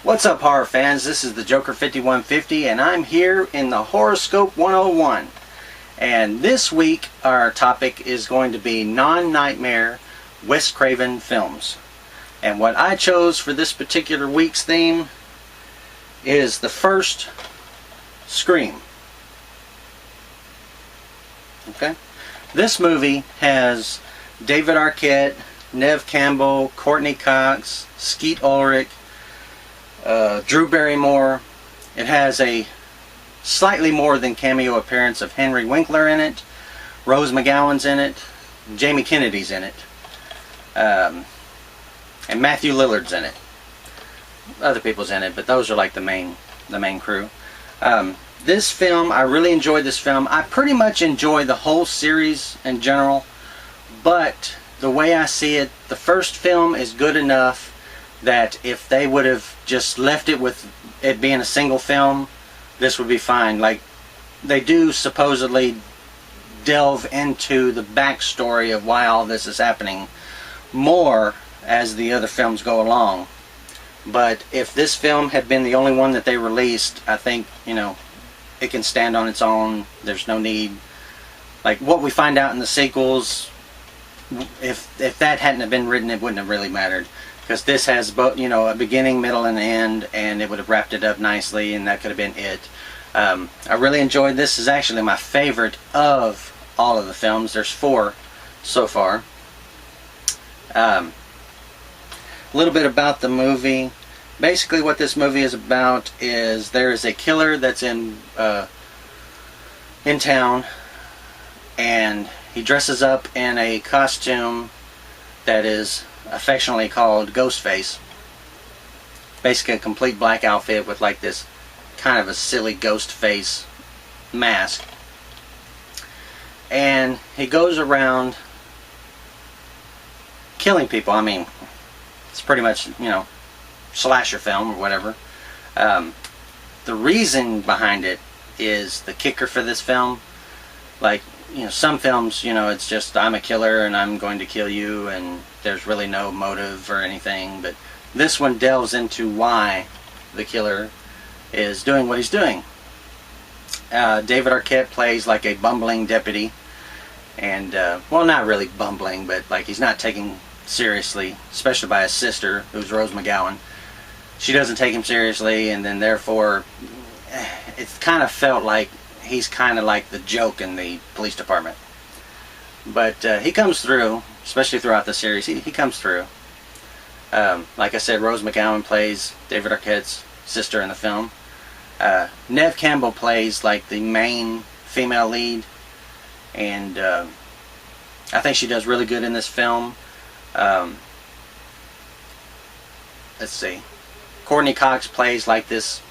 What's up, horror fans? This is the Joker 5150 and I'm here in the Horoscope 101. And this week our topic is going to be non-nightmare Wes Craven films. And what I chose for this particular week's theme is the first Scream. Okay? This movie has David Arquette, Neve Campbell, Courtney Cox, Skeet Ulrich, Drew Barrymore. It has a slightly more than cameo appearance of Henry Winkler in it. Rose McGowan's in it. Jamie Kennedy's in it. And Matthew Lillard's in it. Other people's in it, but those are like the main crew. This film, I really enjoyed this film. I pretty much enjoy the whole series in general, but the way I see it, the first film is good enough that if they would have just left it with it being a single film, this would be fine. Like, they do supposedly delve into the backstory of why all this is happening more as the other films go along. But if this film had been the only one that they released, I think, it can stand on its own. There's no need. Like, what we find out in the sequels, if that hadn't have been written, it wouldn't have really mattered. Because this has both, a beginning, middle, and end, and it would have wrapped it up nicely, and that could have been it. I really enjoyed this. This is actually my favorite of all of the films. There's 4 so far. A little bit about the movie. Basically what this movie is about is there is a killer that's in town, and he dresses up in a costume that is affectionately called Ghostface. Basically a complete black outfit with like this kind of a silly ghost face mask. And he goes around killing people. I mean, it's pretty much, slasher film or whatever. The reason behind it is the kicker for this film. Like, some films, it's just I'm a killer and I'm going to kill you and there's really no motive or anything. But this one delves into why the killer is doing what he's doing. David Arquette plays like a bumbling deputy. And, well, not really bumbling, but like he's not taken seriously, especially by his sister, who's Rose McGowan. She doesn't take him seriously, and then therefore it's kind of felt like he's kind of like the joke in the police department. But he comes through, especially throughout the series. He comes through. Like I said, Rose McGowan plays David Arquette's sister in the film. Neve Campbell plays like the main female lead, and I think she does really good in this film. Let's see. Courtney Cox plays like this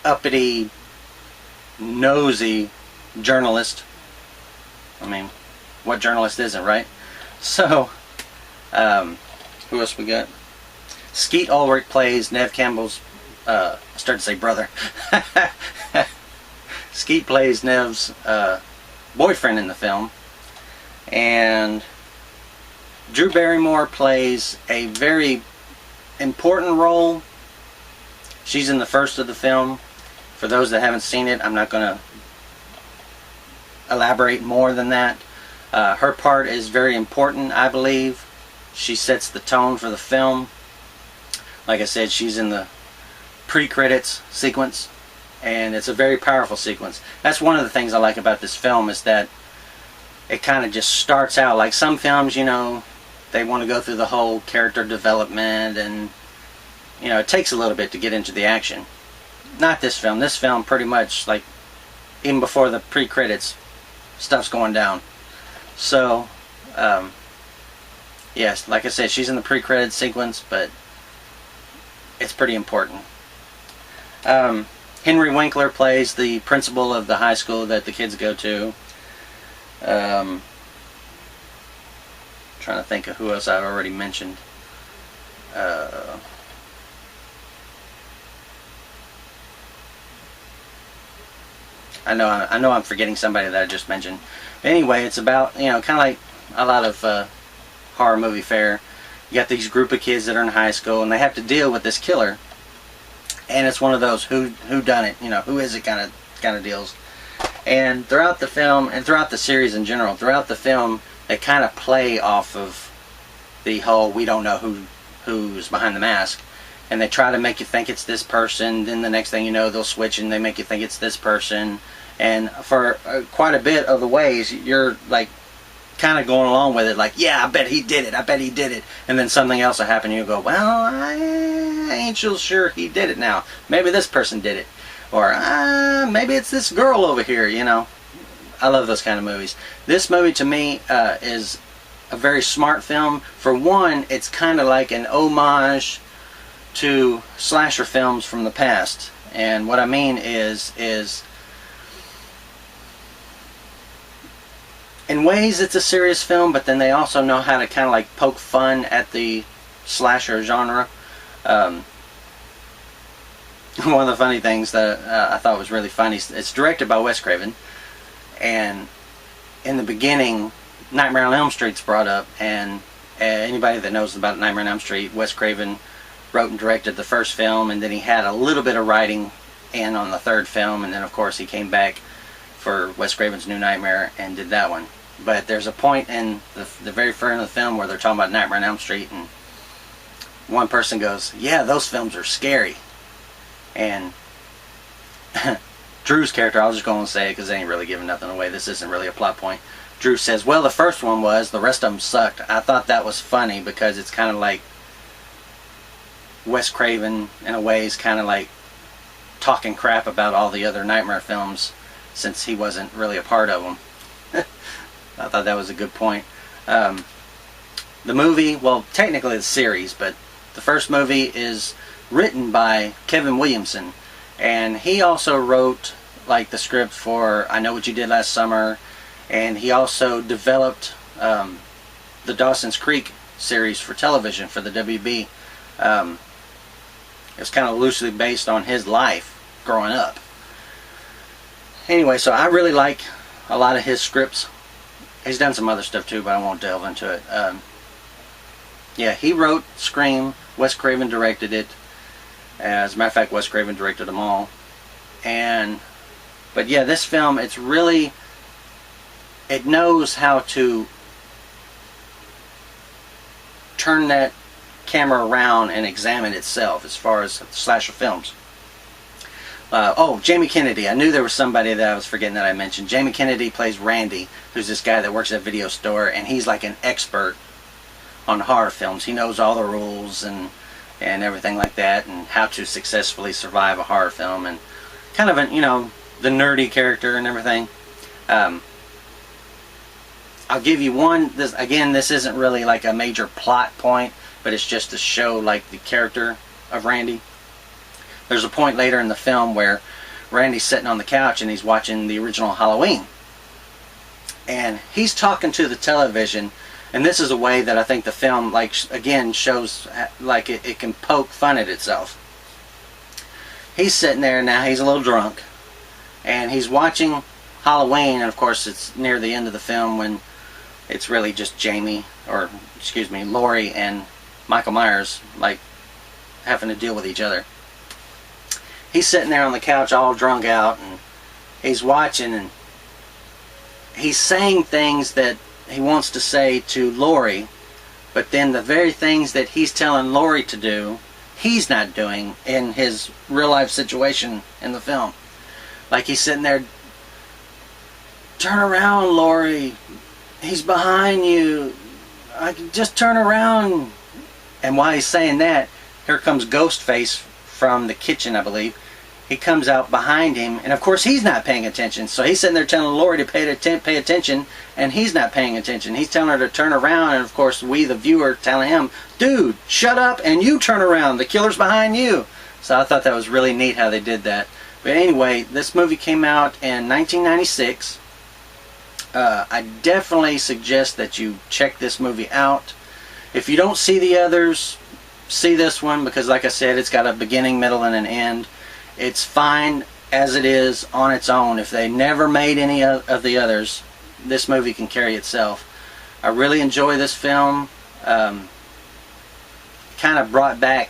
uppity, nosy journalist. I mean, what journalist isn't, right? So, who else we got? Skeet Ulrich plays Neve Campbell's, I started to say brother. Skeet plays Neve's boyfriend in the film. And Drew Barrymore plays a very important role. She's in the first of the film. For those that haven't seen it, I'm not going to elaborate more than that. Her part is very important, I believe. She sets the tone for the film. Like I said, she's in the pre-credits sequence, and it's a very powerful sequence. That's one of the things I like about this film, is that it kind of just starts out like some films, they want to go through the whole character development, and it takes a little bit to get into the action. Not this film. This film pretty much, like, even before the pre-credits, stuff's going down. So, yes, like I said, she's in the pre-credits sequence, but it's pretty important. Henry Winkler plays the principal of the high school that the kids go to. Trying to think of who else I've already mentioned. I know I'm forgetting somebody that I just mentioned. Anyway, it's about, kind of like a lot of horror movie fare. You got these group of kids that are in high school, and they have to deal with this killer and it's one of those who done it, you know, who is it kind of deals. And throughout the film, and throughout the series in general, throughout the film, they kind of play off of the whole we don't know who's behind the mask, and they try to make you think it's this person. Then the next thing you know, they'll switch and they make you think it's this person. And for quite a bit of the ways, you're like kind of going along with it, like, yeah, I bet he did it, I bet he did it. And then something else will happen and you go, well, I ain't so sure he did it now. Maybe this person did it. Or maybe it's this girl over here, you know. I love those kind of movies. This movie to me is a very smart film. For one, it's kind of like an homage to slasher films from the past. And what I mean is in ways it's a serious film, but then they also know how to kind of like poke fun at the slasher genre. One of the funny things that I thought was really funny, it's directed by Wes Craven, and in the beginning Nightmare on Elm Street's brought up, and anybody that knows about Nightmare on Elm Street, Wes Craven wrote and directed the first film, and then he had a little bit of writing in on the third film, and then of course he came back for Wes Craven's New Nightmare and did that one. But there's a point in the very front of the film where they're talking about Nightmare on Elm Street, and one person goes, yeah, those films are scary. And Drew's character, I was just going to say it because they ain't really giving nothing away, this isn't really a plot point. Drew says, well, the first one was, the rest of them sucked. I thought that was funny because it's kind of like Wes Craven in a way is kind of like talking crap about all the other Nightmare films since he wasn't really a part of them. I thought that was a good point. The movie, well, technically the series, but the first movie is written by Kevin Williamson, and he also wrote like the script for I Know What You Did Last Summer, and he also developed the Dawson's Creek series for television for the WB. It's kind of loosely based on his life growing up. Anyway, so I really like a lot of his scripts. He's done some other stuff too, but I won't delve into it. Yeah, he wrote Scream. Wes Craven directed it. As a matter of fact, Wes Craven directed them all. But yeah, this film, it's really, it knows how to turn that camera around and examine itself as far as slasher films. Oh, Jamie Kennedy. I knew there was somebody that I was forgetting that I mentioned. Jamie Kennedy plays Randy, who's this guy that works at a video store, and he's like an expert on horror films. He knows all the rules and everything like that, and how to successfully survive a horror film, and kind of a, you know, the nerdy character and everything. I'll give you one. This isn't really like a major plot point, but it's just to show like the character of Randy. There's a point later in the film where Randy's sitting on the couch and he's watching the original Halloween, and he's talking to the television. And this is a way that I think the film, like, again, shows like it can poke fun at itself. He's sitting there now, he's a little drunk, and he's watching Halloween, and of course it's near the end of the film when it's really just Laurie and Michael Myers, like, having to deal with each other. He's sitting there on the couch all drunk out, and he's watching, and he's saying things that he wants to say to Laurie, but then the very things that he's telling Laurie to do, he's not doing in his real life situation in the film. Like, he's sitting there, turn around, Laurie, he's behind you, just turn around. And while he's saying that, here comes Ghostface from the kitchen, I believe. He comes out behind him, and of course he's not paying attention. So he's sitting there telling Laurie to pay attention, and he's not paying attention. He's telling her to turn around, and of course we, the viewer, telling him, dude, shut up and you turn around. The killer's behind you. So I thought that was really neat how they did that. But anyway, this movie came out in 1996. I definitely suggest that you check this movie out. If you don't see the others, see this one, because like I said, it's got a beginning, middle, and an end. It's fine as it is on its own. If they never made any of the others, this movie can carry itself. I really enjoy this film. Kind of brought back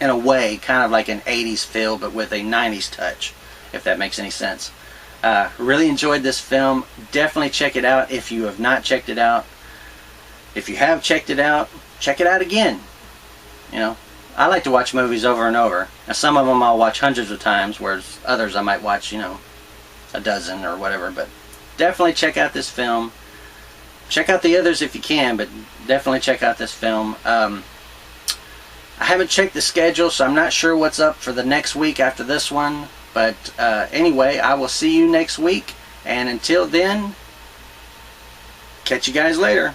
in a way, kind of like an 80s feel, but with a 90s touch, if that makes any sense. Really enjoyed this film. Definitely check it out if you have not checked it out. If you have checked it out, check it out again. You know, I like to watch movies over and over. Now, some of them I'll watch hundreds of times, whereas others I might watch, you know, a dozen or whatever. But definitely check out this film. Check out the others if you can, but definitely check out this film. I haven't checked the schedule, so I'm not sure what's up for the next week after this one. But anyway, I will see you next week. And until then, catch you guys later.